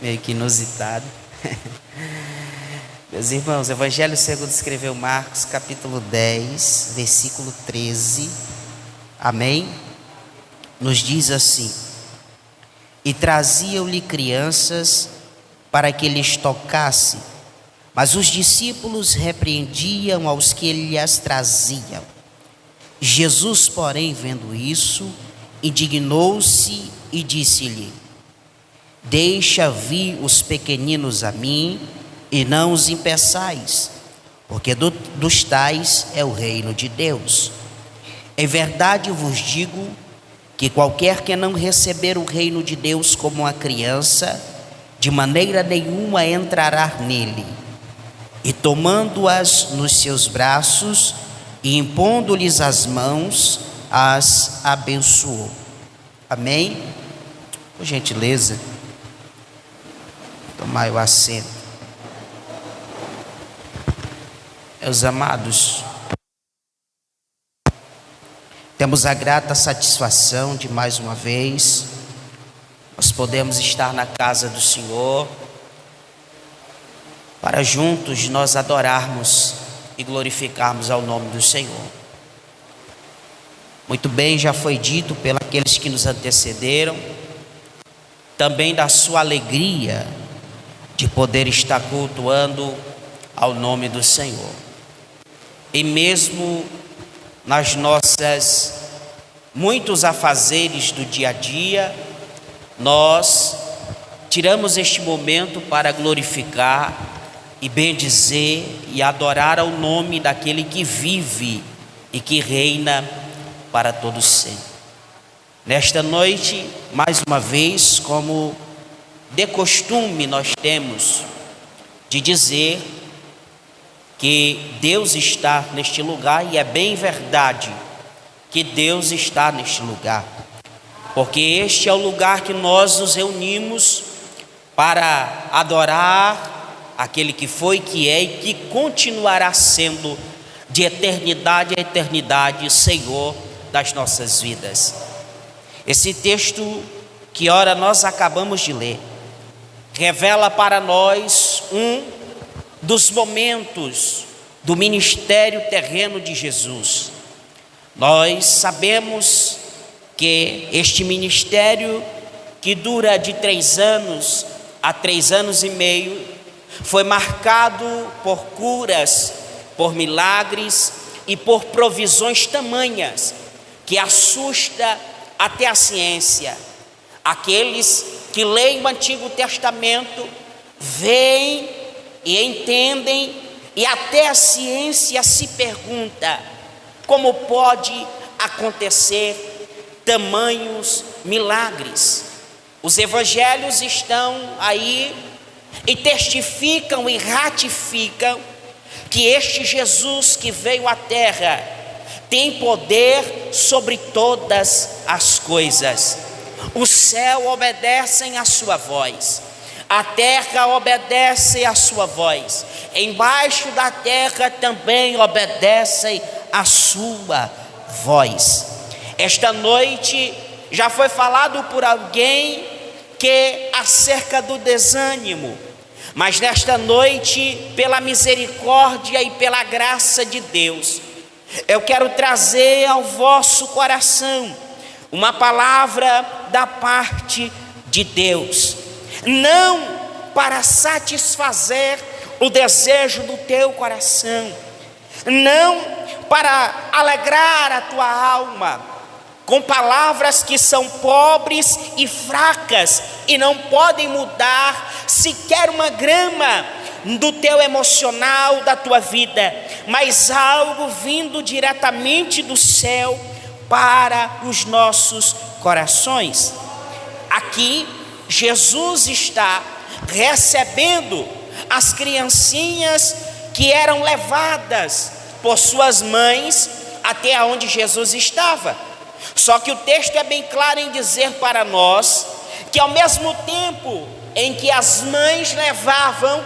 meio que inusitado. Meus irmãos, Evangelho segundo escreveu Marcos, capítulo 10, versículo 13. Amém? Nos diz assim: e traziam-lhe crianças para que lhes tocasse, mas os discípulos repreendiam aos que lhes traziam. Jesus, porém, vendo isso, indignou-se e disse-lhe: deixa vir os pequeninos a mim, e não os impeçais, porque dos tais é o reino de Deus. Em verdade vos digo que qualquer que não receber o reino de Deus como uma criança, de maneira nenhuma entrará nele. E tomando-as nos seus braços e impondo-lhes as mãos, as abençoou. Amém? Por gentileza, tomai o assento. Meus amados, temos a grata satisfação de mais uma vez nós podemos estar na casa do Senhor para juntos nós adorarmos e glorificarmos ao nome do Senhor. Muito bem, já foi dito pelos aqueles que nos antecederam, também da sua alegria de poder estar cultuando ao nome do Senhor. E mesmo nas nossas muitos afazeres do dia a dia, nós tiramos este momento para glorificar e bendizer e adorar ao nome daquele que vive e que reina para todos sempre. Nesta noite, mais uma vez, como de costume nós temos de dizer que Deus está neste lugar, e é bem verdade que Deus está neste lugar, porque este é o lugar que nós nos reunimos para adorar aquele que foi, que é e que continuará sendo de eternidade a eternidade, Senhor das nossas vidas. Esse texto que ora nós acabamos de ler revela para nós um dos momentos do ministério terreno de Jesus. Nós sabemos que este ministério, que dura de 3 anos a 3 anos e meio, foi marcado por curas, por milagres e por provisões tamanhas que assusta até a ciência. Aqueles que leem o Antigo Testamento veem e entendem, e até a ciência se pergunta como pode acontecer tamanhos milagres. Os evangelhos estão aí e testificam e ratificam que este Jesus que veio à terra tem poder sobre todas as coisas. O céu obedece à sua voz, a terra obedece à sua voz, embaixo da terra também obedecem à sua voz. Esta noite já foi falado por alguém que acerca do desânimo, mas nesta noite, pela misericórdia e pela graça de Deus, eu quero trazer ao vosso coração uma palavra da parte de Deus, não para satisfazer o desejo do teu coração, não para alegrar a tua alma com palavras que são pobres e fracas e não podem mudar sequer uma grama do teu emocional, da tua vida, mas algo vindo diretamente do céu para os nossos corações. Aqui Jesus está recebendo as criancinhas que eram levadas por suas mães até onde Jesus estava. Só que o texto é bem claro em dizer para nós que ao mesmo tempo em que as mães levavam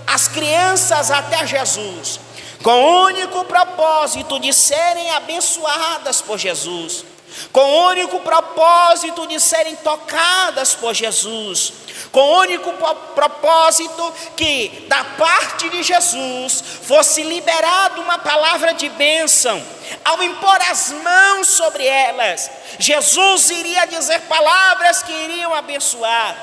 as crianças até Jesus, com o único propósito de serem abençoadas por Jesus, com o único propósito de serem tocadas por Jesus, com o único propósito que da parte de Jesus fosse liberada uma palavra de bênção. Ao impor as mãos sobre elas, Jesus iria dizer palavras que iriam abençoar.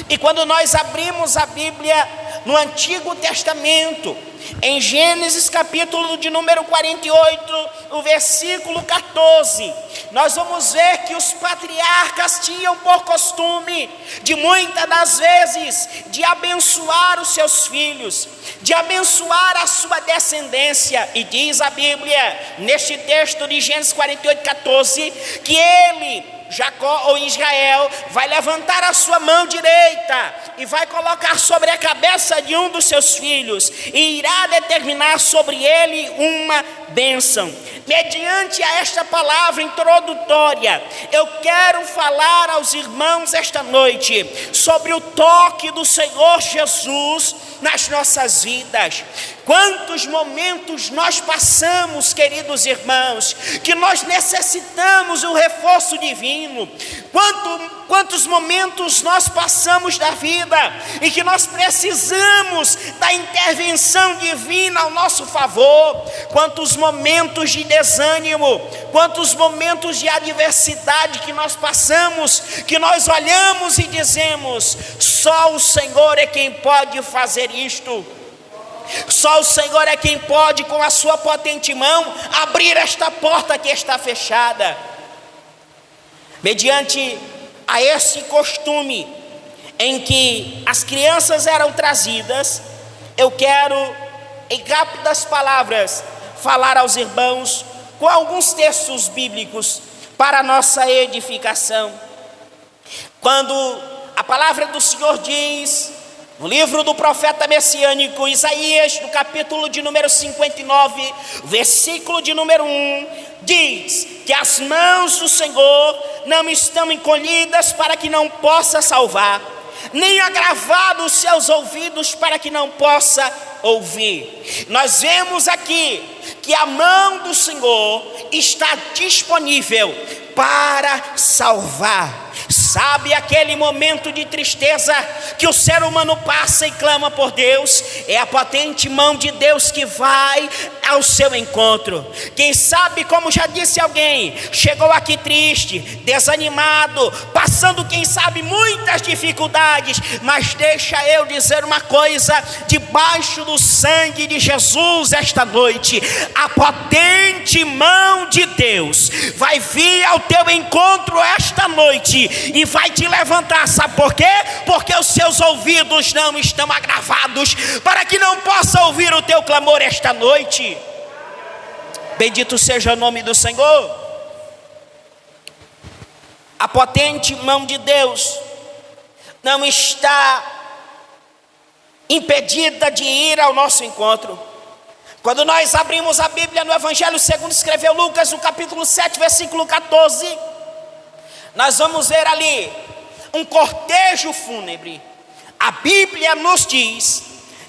E quando nós abrimos a Bíblia no Antigo Testamento, em Gênesis capítulo de número 48, o versículo 14, nós vamos ver que os patriarcas tinham por costume, de muitas das vezes, de abençoar os seus filhos, de abençoar a sua descendência. E diz a Bíblia, neste texto de Gênesis 48, 14, que ele, Jacó ou Israel, vai levantar a sua mão direita e vai colocar sobre a cabeça de um dos seus filhos e irá determinar sobre ele uma bênção. Mediante a esta palavra introdutória, eu quero falar aos irmãos esta noite sobre o toque do Senhor Jesus nas nossas vidas. Quantos momentos nós passamos, queridos irmãos, que nós necessitamos um reforço divino. Quantos momentos nós passamos da vida e que nós precisamos da intervenção divina ao nosso favor. Quantos momentos de desânimo, quantos momentos de adversidade que nós passamos, que nós olhamos e dizemos: só o Senhor é quem pode fazer isto. Só o Senhor é quem pode, com a sua potente mão, abrir esta porta que está fechada. Mediante a esse costume em que as crianças eram trazidas, eu quero, em rápidas palavras, falar aos irmãos com alguns textos bíblicos para a nossa edificação. Quando a palavra do Senhor diz, no livro do profeta messiânico Isaías, no capítulo de número 59, versículo de número 1, diz que as mãos do Senhor não estão encolhidas para que não possa salvar, nem agravados os seus ouvidos para que não possa ouvir. Nós vemos aqui que a mão do Senhor está disponível para salvar. Sabe aquele momento de tristeza que o ser humano passa e clama por Deus? É a potente mão de Deus que vai ao seu encontro. Quem sabe, como já disse alguém, chegou aqui triste, desanimado, passando, quem sabe, muitas dificuldades, mas deixa eu dizer uma coisa: debaixo do sangue de Jesus esta noite, a potente mão de Deus vai vir ao teu encontro esta noite e vai te levantar. Sabe por quê? Porque os seus ouvidos não estão agravados para que não possa ouvir o teu clamor esta noite. Bendito seja o nome do Senhor. A potente mão de Deus não está impedida de ir ao nosso encontro. Quando nós abrimos a Bíblia no Evangelho segundo escreveu Lucas, no capítulo 7, versículo 14, nós vamos ver ali um cortejo fúnebre. A Bíblia nos diz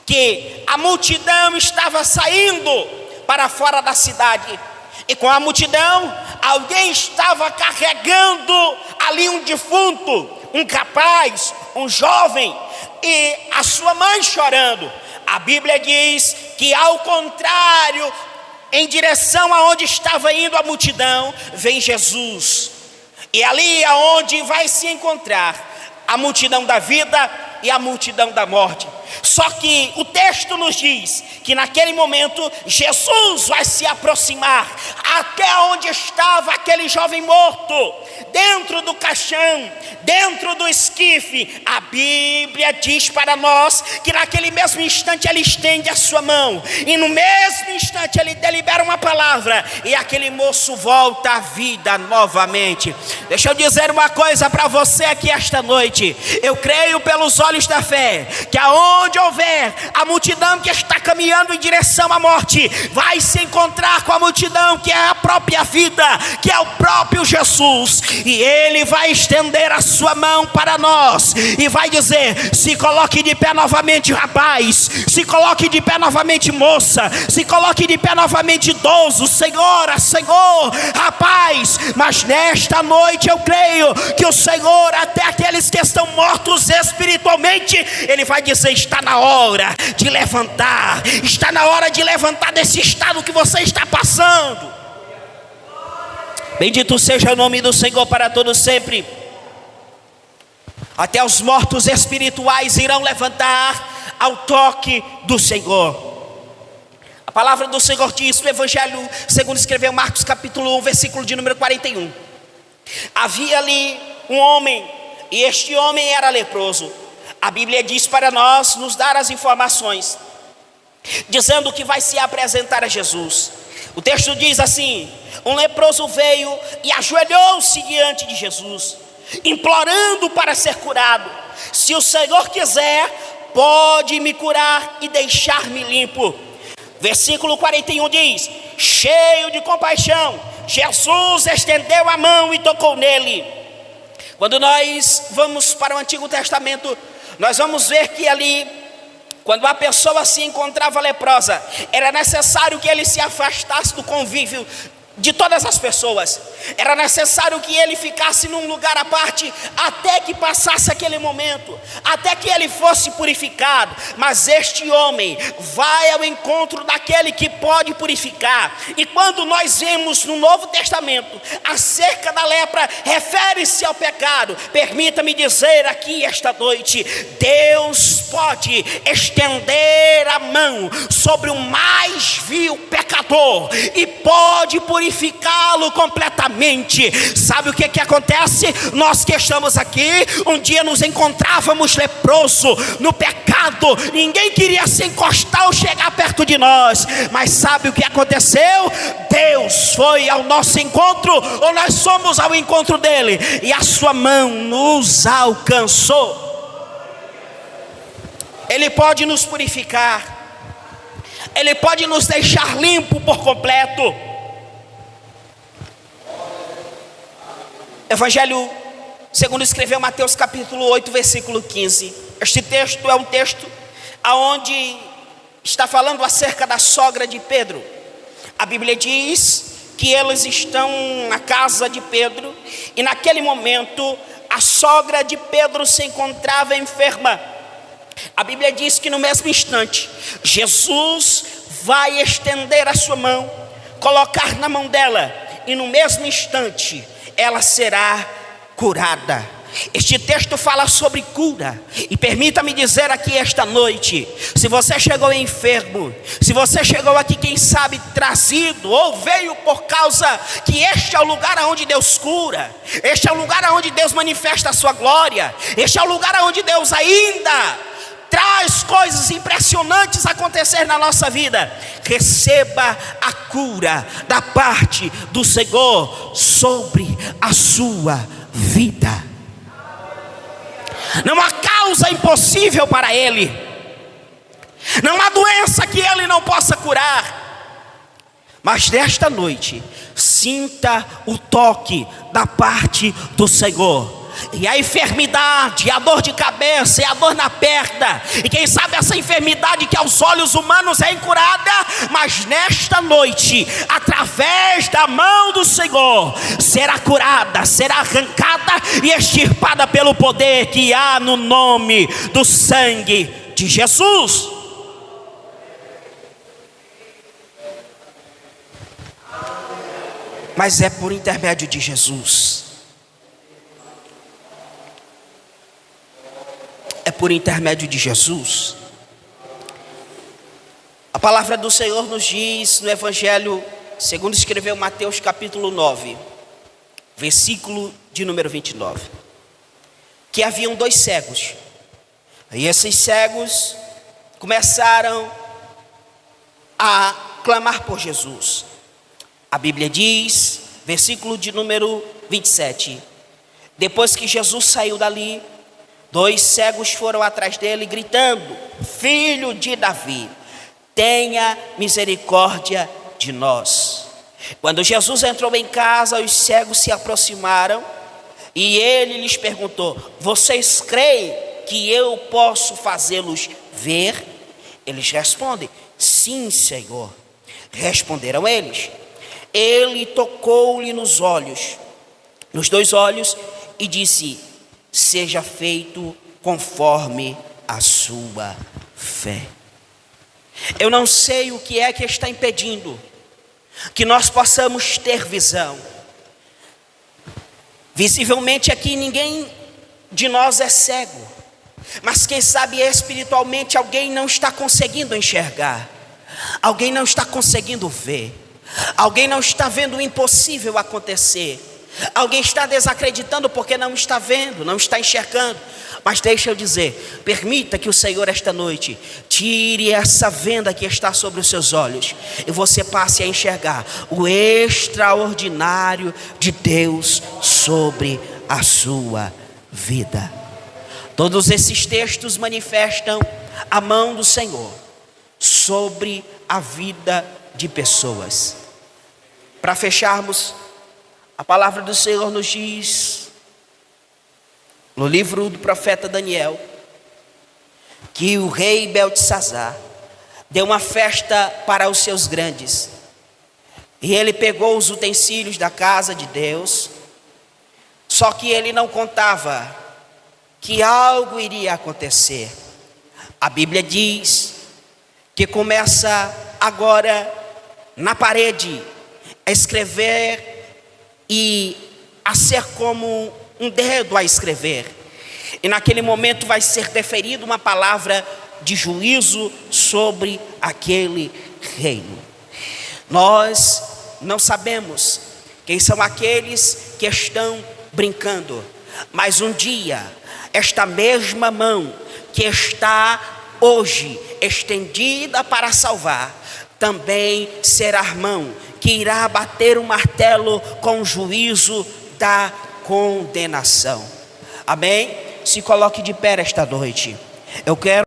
que a multidão estava saindo para fora da cidade, e com a multidão, alguém estava carregando ali um defunto, um rapaz, um jovem, e a sua mãe chorando. A Bíblia diz que, ao contrário, em direção aonde estava indo a multidão, vem Jesus. E ali é onde vai se encontrar a multidão da vida e a multidão da morte. Só que o texto nos diz que naquele momento Jesus vai se aproximar até onde estava aquele jovem morto, dentro do caixão, dentro do esquife. A Bíblia diz para nós que naquele mesmo instante ele estende a sua mão, e no mesmo instante ele delibera uma palavra, e aquele moço volta à vida novamente. Deixa eu dizer uma coisa para você aqui esta noite. Eu creio pelos olhos da fé que aonde houver a multidão que está caminhando em direção à morte, vai se encontrar com a multidão que é a própria vida, que é o próprio Jesus, e ele vai estender a sua mão para nós e vai dizer: se coloque de pé novamente, rapaz, se coloque de pé novamente, moça, se coloque de pé novamente, idoso, senhora, senhor, rapaz. Mas nesta noite eu creio que o Senhor, até aqueles que estão mortos espiritualmente, semente, Ele vai dizer: está na hora de levantar, está na hora de levantar desse estado que você está passando. Bendito seja o nome do Senhor para todos sempre. Até os mortos espirituais irão levantar ao toque do Senhor. A palavra do Senhor diz no Evangelho segundo escreveu Marcos capítulo 1, versículo de número 41. Havia ali um homem, e este homem era leproso. A Bíblia diz para nós, nos dar as informações, dizendo que vai se apresentar a Jesus. O texto diz assim: um leproso veio e ajoelhou-se diante de Jesus, implorando para ser curado. Se o Senhor quiser, pode me curar e deixar-me limpo. Versículo 41 diz: cheio de compaixão, Jesus estendeu a mão e tocou nele. Quando nós vamos para o Antigo Testamento, nós vamos ver que ali, quando a pessoa se encontrava leprosa, era necessário que ele se afastasse do convívio de todas as pessoas. Era necessário que ele ficasse num lugar à parte, até que passasse aquele momento, até que ele fosse purificado. Mas este homem vai ao encontro daquele que pode purificar. E quando nós vemos no Novo Testamento acerca da lepra, refere-se ao pecado. Permita-me dizer aqui esta noite: Deus pode estender a mão sobre o mais vil pecador e pode purificá-lo completamente. Sabe o que acontece? Nós que estamos aqui, um dia nos encontrávamos leproso no pecado, ninguém queria se encostar ou chegar perto de nós. Mas sabe o que aconteceu? Deus foi ao nosso encontro, ou nós fomos ao encontro dele, e a sua mão nos alcançou. Ele pode nos purificar, ele pode nos deixar limpo por completo. Evangelho segundo escreveu Mateus capítulo 8, versículo 15. Este texto é um texto aonde está falando acerca da sogra de Pedro. A Bíblia diz que eles estão na casa de Pedro, e naquele momento a sogra de Pedro se encontrava enferma. A Bíblia diz que no mesmo instante Jesus vai estender a sua mão, colocar na mão dela, e no mesmo instante ela será curada. Este texto fala sobre cura. E permita-me dizer aqui esta noite: se você chegou enfermo, se você chegou aqui, quem sabe trazido, ou veio por causa que este é o lugar onde Deus cura, este é o lugar onde Deus manifesta a sua glória, este é o lugar onde Deus ainda traz coisas impressionantes acontecer na nossa vida, receba a cura da parte do Senhor sobre a sua vida. Não há causa impossível para Ele, não há doença que Ele não possa curar. Mas nesta noite, sinta o toque da parte do Senhor. E a enfermidade, a dor de cabeça, e a dor na perna, e quem sabe essa enfermidade que aos olhos humanos é incurada, mas nesta noite, através da mão do Senhor, será curada, será arrancada e extirpada pelo poder que há no nome do sangue de Jesus. Mas é por intermédio de Jesus. É por intermédio de Jesus. A palavra do Senhor nos diz no Evangelho segundo escreveu Mateus capítulo 9, versículo de número 29, que haviam 2 cegos. E esses cegos começaram a clamar por Jesus. A Bíblia diz, versículo de número 27, depois que Jesus saiu dali, 2 cegos foram atrás dele gritando: Filho de Davi, tenha misericórdia de nós. Quando Jesus entrou em casa, os cegos se aproximaram e ele lhes perguntou: vocês creem que eu posso fazê-los ver? Eles respondem: sim, Senhor. Responderam eles. Ele tocou-lhe nos olhos, nos 2 olhos, e disse: seja feito conforme a sua fé. Eu não sei o que é que está impedindo que nós possamos ter visão. Visivelmente aqui ninguém de nós é cego, mas quem sabe espiritualmente alguém não está conseguindo enxergar, alguém não está conseguindo ver, alguém não está vendo o impossível acontecer, alguém está desacreditando porque não está vendo, não está enxergando. Mas deixa eu dizer, permita que o Senhor esta noite tire essa venda que está sobre os seus olhos e você passe a enxergar o extraordinário de Deus sobre a sua vida. Todos esses textos manifestam a mão do Senhor sobre a vida de pessoas. Para fecharmos, a palavra do Senhor nos diz, no livro do profeta Daniel, que o rei Beltesazar deu uma festa para os seus grandes, e ele pegou os utensílios da casa de Deus, só que ele não contava que algo iria acontecer. A Bíblia diz que começa agora na parede a escrever e a ser como um dedo a escrever, e naquele momento vai ser deferida uma palavra de juízo sobre aquele reino. Nós não sabemos quem são aqueles que estão brincando, mas um dia esta mesma mão que está hoje estendida para salvar, também será a mão que irá bater o martelo com o juízo da condenação. Amém? Se coloque de pé esta noite. Eu quero